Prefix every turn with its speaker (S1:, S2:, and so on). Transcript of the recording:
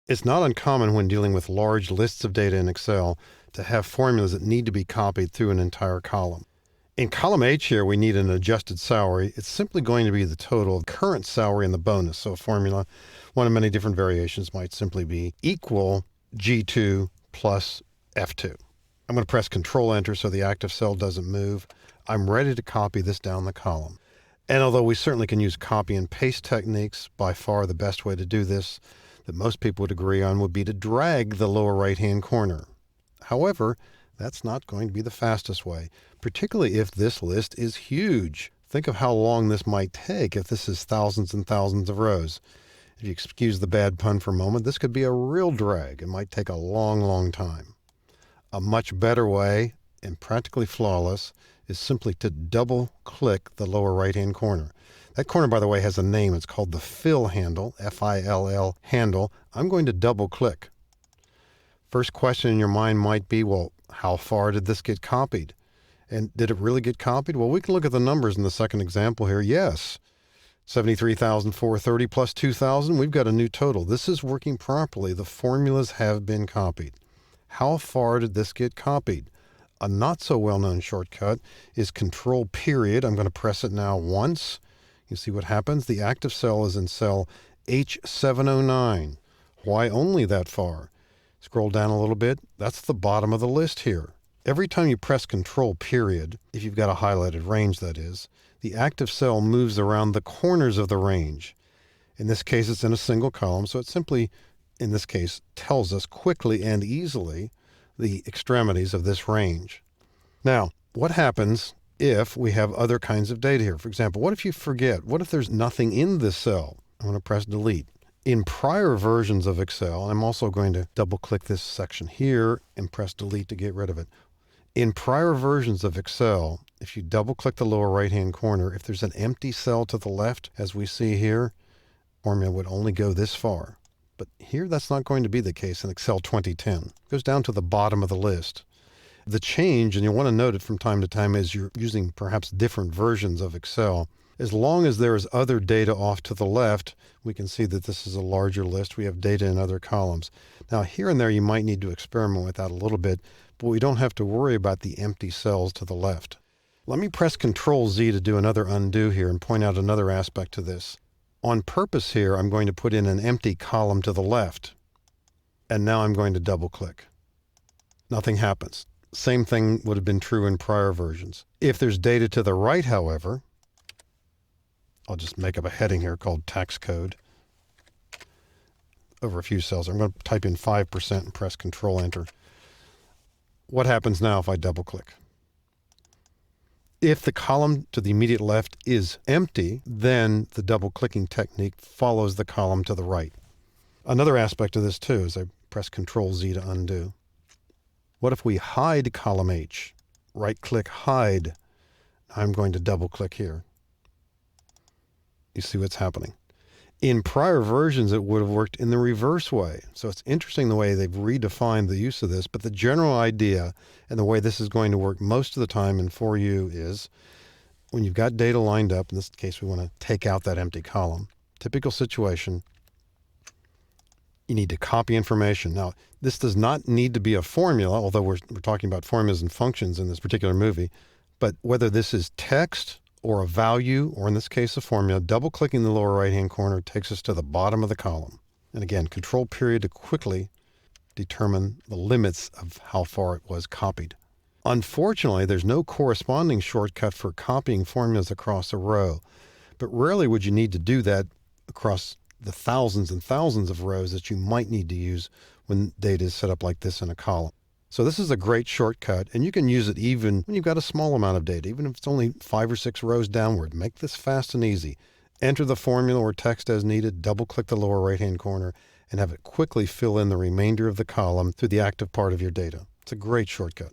S1: It's not uncommon when dealing with large lists of data in Excel to have formulas that need to be copied through an entire column. In column H here, we need an adjusted salary. It's simply going to be the total of current salary and the bonus. So a formula, one of many different variations, might simply be equal G2 plus F2. I'm going to press Control Enter so the active cell doesn't move. I'm ready to copy this down the column. And although we certainly can use copy and paste techniques, by far the best way to do this that most people would agree on would be to drag the lower right-hand corner. However, that's not going to be the fastest way, particularly if this list is huge. Think of how long this might take if this is thousands and thousands of rows. If you excuse the bad pun for a moment, this could be a real drag. It might take a long, long time. A much better way, and practically flawless, is simply to double-click the lower right-hand corner. That corner, by the way, has a name. It's called the fill handle, F-I-L-L handle. I'm going to double-click. First question in your mind might be, well, how far did this get copied? And did it really get copied? Well, we can look at the numbers in the second example here. Yes, 73,430 plus 2,000, we've got a new total. This is working properly. The formulas have been copied. How far did this get copied? A not so well-known shortcut is Control period. I'm going to press it now once. You see what happens? The active cell is in cell H709. Why only that far? Scroll down a little bit. That's the bottom of the list here. Every time you press Control period, if you've got a highlighted range that is, the active cell moves around the corners of the range. In this case, it's in a single column, so it simply, in this case, tells us quickly and easily the extremities of this range. Now, what happens if we have other kinds of data here? For example, what if you forget? What if there's nothing in this cell? I'm going to press delete. In prior versions of Excel, and I'm also going to double-click this section here and press delete to get rid of it. In prior versions of Excel, if you double-click the lower right-hand corner, if there's an empty cell to the left, as we see here, formula would only go this far. But here, that's not going to be the case in Excel 2010. It goes down to the bottom of the list. The change, and you'll want to note it from time to time as you're using perhaps different versions of Excel, as long as there is other data off to the left, we can see that this is a larger list. We have data in other columns. Now, here and there, you might need to experiment with that a little bit, but we don't have to worry about the empty cells to the left. Let me press Control Z to do another undo here and point out another aspect to this. On purpose here, I'm going to put in an empty column to the left. And now I'm going to double-click. Nothing happens. Same thing would have been true in prior versions. If there's data to the right, however, I'll just make up a heading here called tax code over a few cells. I'm going to type in 5% and press Control Enter. What happens now if I double-click? If the column to the immediate left is empty, then the double-clicking technique follows the column to the right. Another aspect of this, too, is I press Control Z to undo. What if we hide column H? Right-click, hide. I'm going to double-click here. You see what's happening. In prior versions, it would have worked in the reverse way. So it's interesting the way they've redefined the use of this, but the general idea and the way this is going to work most of the time and for you is when you've got data lined up, in this case, we want to take out that empty column. Typical situation, you need to copy information. Now, this does not need to be a formula, although we're talking about formulas and functions in this particular movie, but whether this is text or a value, or in this case, a formula, double-clicking the lower right-hand corner takes us to the bottom of the column. And again, Control period to quickly determine the limits of how far it was copied. Unfortunately, there's no corresponding shortcut for copying formulas across a row, but rarely would you need to do that across the thousands and thousands of rows that you might need to use when data is set up like this in a column. So this is a great shortcut, and you can use it even when you've got a small amount of data, even if it's only 5 or 6 rows downward. Make this fast and easy. Enter the formula or text as needed, double-click the lower right-hand corner, and have it quickly fill in the remainder of the column through the active part of your data. It's a great shortcut.